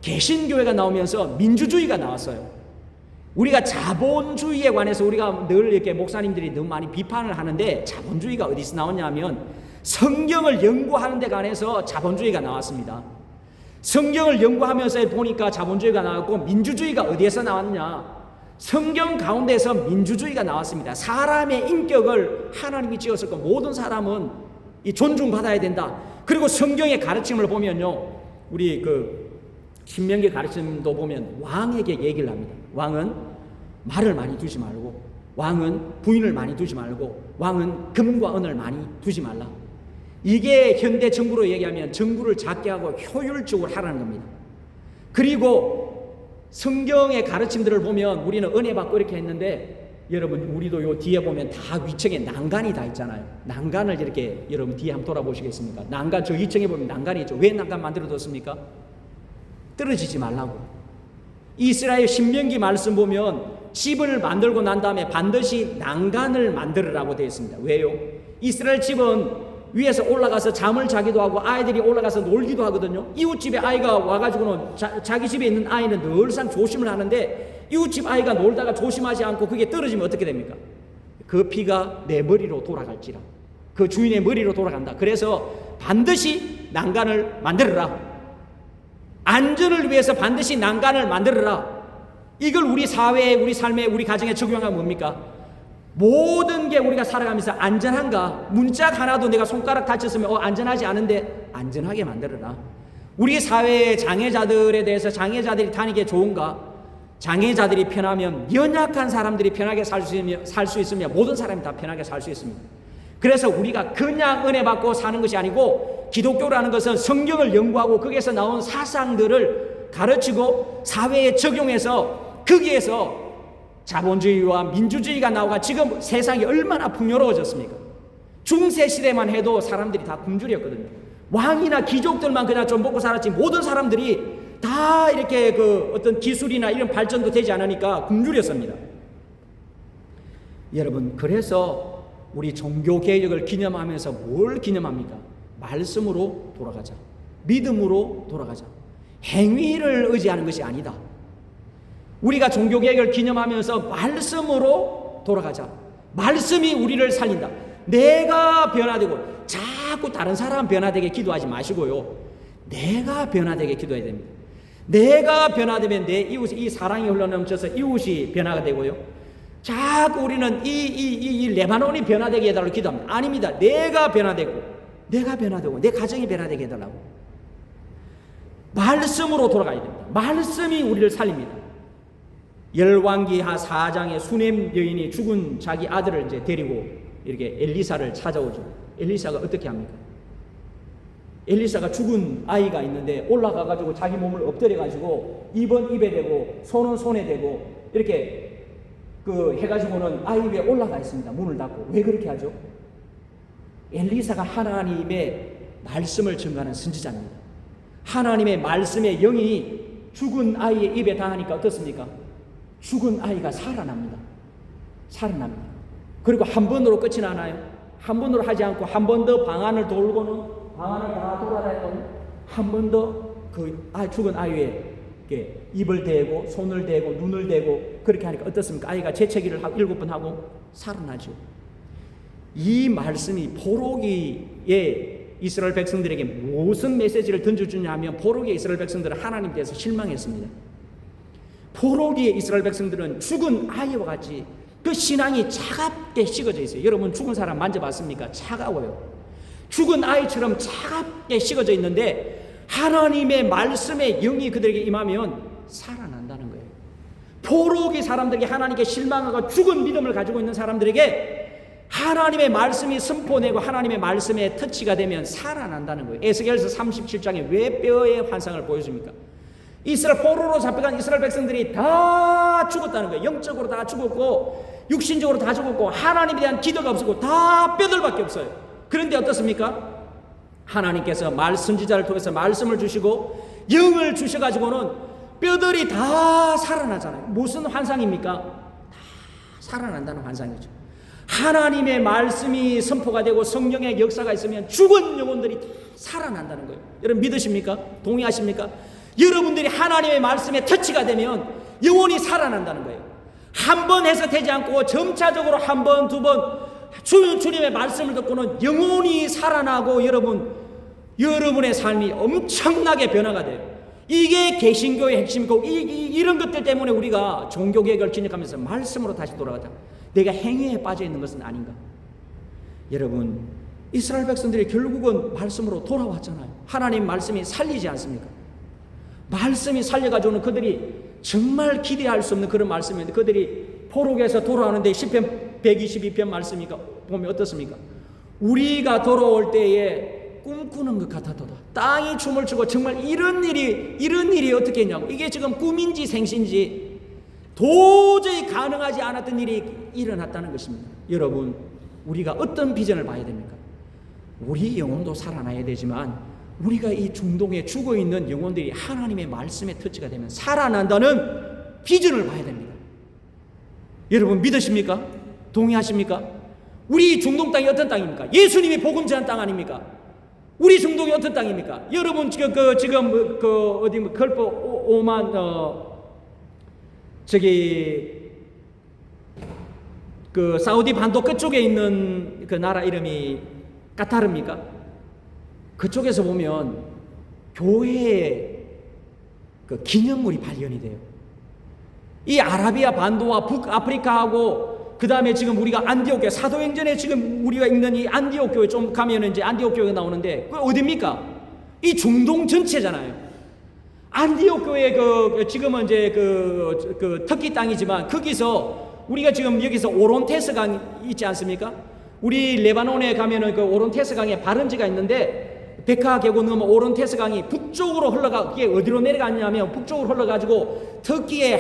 개신교회가 나오면서 민주주의가 나왔어요. 우리가 자본주의에 관해서 우리가 늘 이렇게 목사님들이 너무 많이 비판을 하는데, 자본주의가 어디서 나왔냐면 성경을 연구하는 데 관해서 자본주의가 나왔습니다. 성경을 연구하면서 보니까 자본주의가 나왔고, 민주주의가 어디에서 나왔느냐? 성경 가운데서 민주주의가 나왔습니다. 사람의 인격을 하나님이 지었을 거, 모든 사람은 존중받아야 된다. 그리고 성경의 가르침을 보면요, 우리 그 신명기 가르침도 보면 왕에게 얘기를 합니다. 왕은 말을 많이 두지 말고, 왕은 부인을 많이 두지 말고, 왕은 금과 은을 많이 두지 말라. 이게 현대 정부로 얘기하면 정부를 작게 하고 효율적으로 하라는 겁니다. 그리고 성경의 가르침들을 보면 우리는 은혜 받고 이렇게 했는데, 여러분 우리도 요 뒤에 보면 다 위층에 난간이 다 있잖아요. 난간을 이렇게 여러분 뒤에 한번 돌아보시겠습니까? 난간, 저 2층에 보면 난간이 있죠. 왜 난간 만들어뒀습니까? 떨어지지 말라고. 이스라엘 신명기 말씀 보면 집을 만들고 난 다음에 반드시 난간을 만들으라고 되어 있습니다. 왜요? 이스라엘 집은 위에서 올라가서 잠을 자기도 하고 아이들이 올라가서 놀기도 하거든요. 이웃집에 아이가 와가지고는 자기 집에 있는 아이는 늘상 조심을 하는데, 이웃집 아이가 놀다가 조심하지 않고 그게 떨어지면 어떻게 됩니까? 그 피가 내 머리로 돌아갈지라. 그 주인의 머리로 돌아간다. 그래서 반드시 난간을 만들어라. 안전을 위해서 반드시 난간을 만들어라. 이걸 우리 사회에, 우리 삶에, 우리 가정에 적용하면 뭡니까? 모든 게 우리가 살아가면서 안전한가? 문짝 하나도 내가 손가락 다쳤으면 안전하지 않은데 안전하게 만들어라. 우리 사회의 장애자들에 대해서 장애자들이 다니기 좋은가? 장애자들이 편하면, 연약한 사람들이 편하게 살 수 있으면 모든 사람이 다 편하게 살 수 있습니다. 그래서 우리가 그냥 은혜 받고 사는 것이 아니고, 기독교라는 것은 성경을 연구하고 거기에서 나온 사상들을 가르치고 사회에 적용해서 거기에서 자본주의와 민주주의가 나오고, 지금 세상이 얼마나 풍요로워졌습니까? 중세시대만 해도 사람들이 다 굶주렸거든요. 왕이나 귀족들만 그냥 좀 먹고 살았지, 모든 사람들이 다 이렇게 어떤 기술이나 이런 발전도 되지 않으니까 굶주렸습니다. 여러분, 그래서 우리 종교개혁을 기념하면서 뭘 기념합니까? 말씀으로 돌아가자. 믿음으로 돌아가자. 행위를 의지하는 것이 아니다. 우리가 종교개혁을 기념하면서 말씀으로 돌아가자. 말씀이 우리를 살린다. 내가 변화되고, 자꾸 다른 사람 변화되게 기도하지 마시고요, 내가 변화되게 기도해야 됩니다. 내가 변화되면 내 이웃이, 이 사랑이 흘러넘쳐서 이웃이 변화가 되고요, 자꾸 우리는 이 레바논이 변화되게 해달라고 기도합니다. 아닙니다. 내가 변화되고 내 가정이 변화되게 해달라고. 말씀으로 돌아가야 됩니다. 말씀이 우리를 살립니다. 열왕기하 4장에 수넴 여인이 죽은 자기 아들을 이제 데리고 이렇게 엘리사를 찾아오죠. 엘리사가 어떻게 합니까? 엘리사가 죽은 아이가 있는데 올라가가지고 자기 몸을 엎드려가지고 입은 입에 대고 손은 손에 대고 이렇게 해가지고는 아이 위에 올라가 있습니다. 문을 닫고. 왜 그렇게 하죠? 엘리사가 하나님의 말씀을 증거하는 선지자입니다. 하나님의 말씀의 영이 죽은 아이의 입에 닿으니까 어떻습니까? 죽은 아이가 살아납니다. 그리고 한 번으로 끝이 나나요? 한 번으로 하지 않고 한 번 더 방안을 돌고는, 방안을 다 돌아다니고는 한 번 더 죽은 아이에 입을 대고 손을 대고 눈을 대고 그렇게 하니까 어떻습니까? 아이가 재채기를 7번 하고 살아나죠. 이 말씀이 포로기에 이스라엘 백성들에게 무슨 메시지를 던져주냐 하면, 포로기의 이스라엘 백성들은 하나님에 대해서 실망했습니다. 포로기의 이스라엘 백성들은 죽은 아이와 같이 그 신앙이 차갑게 식어져 있어요. 여러분, 죽은 사람 만져봤습니까? 차가워요. 죽은 아이처럼 차갑게 식어져 있는데 하나님의 말씀의 영이 그들에게 임하면 살아난다는 거예요. 포로기 사람들에게, 하나님께 실망하고 죽은 믿음을 가지고 있는 사람들에게 하나님의 말씀이 선포되고 하나님의 말씀에 터치가 되면 살아난다는 거예요. 에스겔서 37장에 왜 뼈의 환상을 보여줍니까? 이스라엘 포로로 잡혀간 이스라엘 백성들이 다 죽었다는 거예요. 영적으로 다 죽었고 육신적으로 다 죽었고 하나님에 대한 기도가 없었고 다 뼈들밖에 없어요. 그런데 어떻습니까? 하나님께서 선지자를 통해서 말씀을 주시고 영을 주셔가지고는 뼈들이 다 살아나잖아요. 무슨 환상입니까? 다 살아난다는 환상이죠. 하나님의 말씀이 선포가 되고 성령의 역사가 있으면 죽은 영혼들이 다 살아난다는 거예요. 여러분 믿으십니까? 동의하십니까? 여러분들이 하나님의 말씀에 터치가 되면 영혼이 살아난다는 거예요. 한 번 해서 되지 않고 점차적으로 한 번, 두 번 주님의 말씀을 듣고는 영혼이 살아나고 여러분의 삶이 엄청나게 변화가 돼요. 이게 개신교의 핵심이고 이런 것들 때문에 우리가 종교개혁을 진행하면서 말씀으로 다시 돌아가자. 내가 행위에 빠져 있는 것은 아닌가? 여러분, 이스라엘 백성들이 결국은 말씀으로 돌아왔잖아요. 하나님 말씀이 살리지 않습니까? 말씀이 살려가지고는 그들이 정말 기대할 수 없는 그런 말씀인데, 그들이 포로기에서 돌아오는데 시편 122편 말씀이 보면 어떻습니까? 우리가 돌아올 때에 꿈꾸는 것 같았도다. 땅이 춤을 추고 정말 이런 일이 어떻게 했냐고. 이게 지금 꿈인지 생신지 도저히 가능하지 않았던 일이 일어났다는 것입니다. 여러분, 우리가 어떤 비전을 봐야 됩니까? 우리 영혼도 살아나야 되지만 우리가 이 중동에 죽어있는 영혼들이 하나님의 말씀에 터치가 되면 살아난다는 비전을 봐야 됩니다. 여러분 믿으십니까? 동의하십니까? 우리 중동 땅이 어떤 땅입니까? 예수님이 복음 전한 땅 아닙니까? 우리 중동이 어떤 땅입니까? 여러분 지금 어디 걸프 오만 사우디 반도 끝쪽에 있는 그 나라 이름이 까타르입니까? 그쪽에서 보면 교회의 그 기념물이 발견이 돼요. 이 아라비아 반도와 북아프리카하고 그 다음에 지금 우리가 안디옥 교회, 사도행전에 지금 우리가 읽는 이 안디옥 교회 좀 가면은 이제 안디옥 교회가 나오는데 그 어디입니까? 이 중동 전체잖아요. 안디옥 교회 지금은 이제 그 터키 땅이지만 거기서 우리가 지금 여기서 오론테스 강 있지 않습니까? 우리 레바논에 가면은 그 오론테스 강에 발원지가 있는데 베카 계곡 넘어 오론테스 강이 북쪽으로 흘러가, 그게 어디로 내려가냐면 북쪽으로 흘러가지고 터키의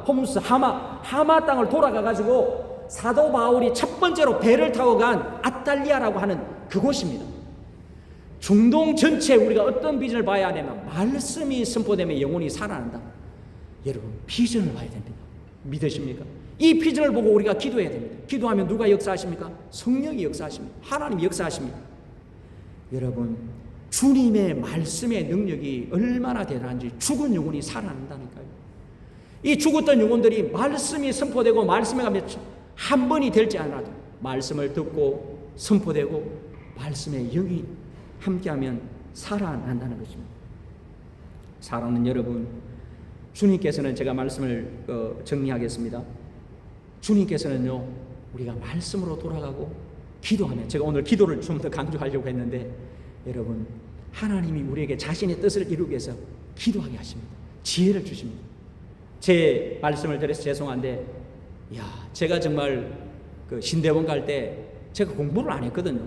홈스 하마 땅을 돌아가가지고 사도 바울이 첫 번째로 배를 타고 간 아탈리아라고 하는 그곳입니다. 중동 전체 우리가 어떤 비전을 봐야 하냐면 말씀이 선포되면 영혼이 살아난다. 여러분 비전을 봐야 됩니다. 믿으십니까? 이 비전을 보고 우리가 기도해야 됩니다. 기도하면 누가 역사하십니까? 성령이 역사하십니다. 하나님이 역사하십니다. 여러분 주님의 말씀의 능력이 얼마나 대단한지 죽은 영혼이 살아난다니까요. 이 죽었던 영혼들이 말씀이 선포되고 말씀에 가면 한 번이 될지 않아도 말씀을 듣고 선포되고 말씀의 영이 함께하면 살아난다는 것입니다. 사랑하는 여러분, 주님께서는 제가 말씀을 정리하겠습니다. 주님께서는요 우리가 말씀으로 돌아가고 기도하면, 제가 오늘 기도를 좀 더 강조하려고 했는데 여러분 하나님이 우리에게 자신의 뜻을 이루기 위해서 기도하게 하십니다. 지혜를 주십니다. 제 말씀을 드려서 죄송한데 제가 정말 그 신대원 갈 때 제가 공부를 안 했거든요.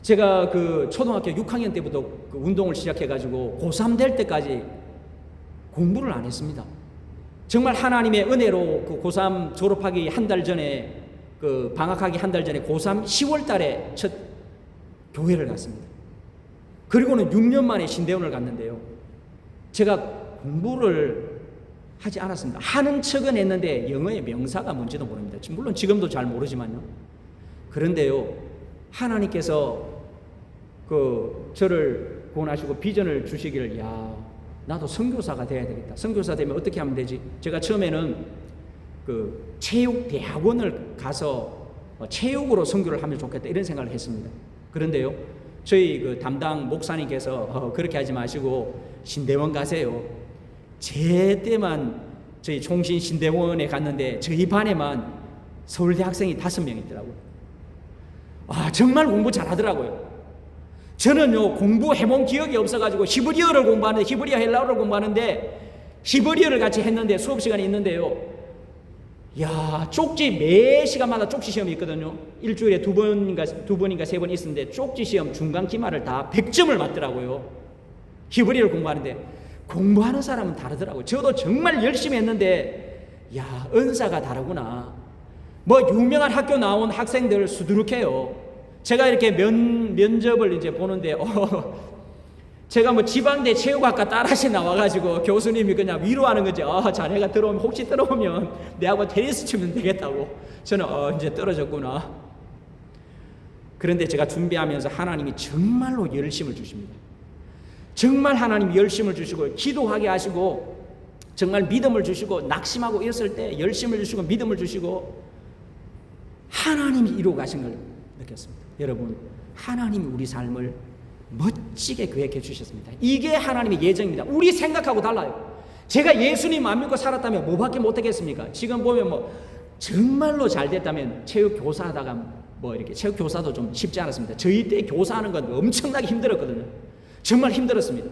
제가 그 초등학교 6학년 때부터 그 운동을 시작해가지고 고3 될 때까지 공부를 안 했습니다. 정말 하나님의 은혜로 그 고3 졸업하기 한 달 전에, 그 방학하기 한 달 전에 고3 10월 달에 첫 교회를 갔습니다. 그리고는 6년 만에 신대원을 갔는데요. 제가 공부를 하지 않았습니다. 하는 척은 했는데 영어의 명사가 뭔지도 모릅니다. 물론 지금도 잘 모르지만요. 그런데요, 하나님께서 저를 구원하시고 비전을 주시기를, 나도 선교사가 돼야 되겠다. 선교사 되면 어떻게 하면 되지? 제가 처음에는 그 체육대학원을 가서 체육으로 선교를 하면 좋겠다 이런 생각을 했습니다. 그런데요, 저희 그 담당 목사님께서 그렇게 하지 마시고 신대원 가세요. 제 때만 저희 총신 신대원에 갔는데 저희 반에만 서울대 학생이 5명 있더라고요. 정말 공부 잘하더라고요. 저는요 공부해본 기억이 없어가지고 히브리어를 공부하는데, 히브리어 헬라어를 공부하는데 히브리어를 같이 했는데 수업 시간이 있는데요, 쪽지 매 시간마다 쪽지 시험이 있거든요. 일주일에 두 번인가 3번 있었는데 쪽지 시험 중간 기말을 다 100점을 맞더라고요. 히브리어를 공부하는데 공부하는 사람은 다르더라고요. 저도 정말 열심히 했는데 은사가 다르구나. 유명한 학교 나온 학생들 수두룩해요. 제가 이렇게 면접을 이제 보는데 제가 지방대 체육학과 딸아시 나와가지고 교수님이 그냥 위로하는 거지. 자네가 들어오면, 혹시 들어오면 내하고 테니스 치면 되겠다고. 저는 이제 떨어졌구나. 그런데 제가 준비하면서 하나님이 정말로 열심을 주십니다. 정말 하나님이 열심을 주시고 기도하게 하시고 정말 믿음을 주시고 낙심하고 이랬을 때 열심을 주시고 믿음을 주시고 하나님이 이루어 가신 걸 느꼈습니다. 여러분, 하나님이 우리 삶을 멋지게 계획해 주셨습니다. 이게 하나님의 예정입니다. 우리 생각하고 달라요. 제가 예수님 안 믿고 살았다면 뭐밖에 못하겠습니까? 지금 보면 정말로 잘 됐다면 체육교사 하다가 이렇게 체육교사도 좀 쉽지 않았습니다. 저희 때 교사하는 건 엄청나게 힘들었거든요. 정말 힘들었습니다.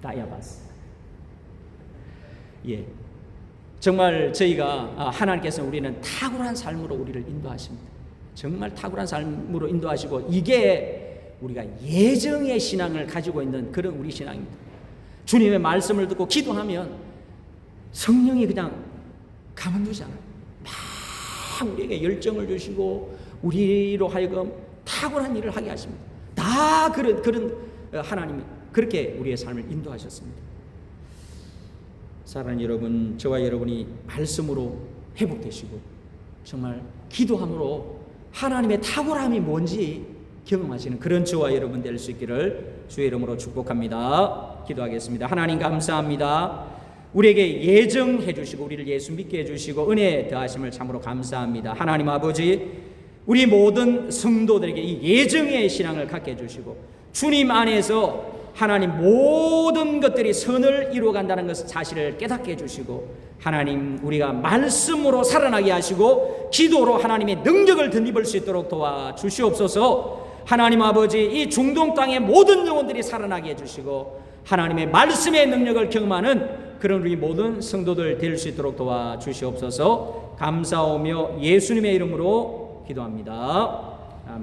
다이아바스. 정말 저희가 하나님께서 우리는 탁월한 삶으로 우리를 인도하십니다. 정말 탁월한 삶으로 인도하시고 이게 우리가 예정의 신앙을 가지고 있는 그런 우리 신앙입니다. 주님의 말씀을 듣고 기도하면 성령이 그냥 가만두지 않아요. 막 우리에게 열정을 주시고 우리로 하여금 탁월한 일을 하게 하십니다. 다 그런 하나님이 그렇게 우리의 삶을 인도하셨습니다. 사랑하는 여러분, 저와 여러분이 말씀으로 회복되시고 정말 기도함으로 하나님의 탁월함이 뭔지 경험하시는 그런 저와 여러분 될 수 있기를 주의 이름으로 축복합니다. 기도하겠습니다. 하나님 감사합니다. 우리에게 예정해 주시고 우리를 예수 믿게 해주시고 은혜 더하심을 참으로 감사합니다. 하나님 아버지, 우리 모든 성도들에게 이 예정의 신앙을 갖게 해주시고 주님 안에서 하나님 모든 것들이 선을 이루어간다는 것 사실을 깨닫게 해주시고 하나님, 우리가 말씀으로 살아나게 하시고 기도로 하나님의 능력을 덧입을 수 있도록 도와주시옵소서. 하나님 아버지, 이 중동 땅의 모든 영혼들이 살아나게 해주시고 하나님의 말씀의 능력을 경험하는 그런 우리 모든 성도들 될 수 있도록 도와주시옵소서. 감사하며 예수님의 이름으로 기도합니다.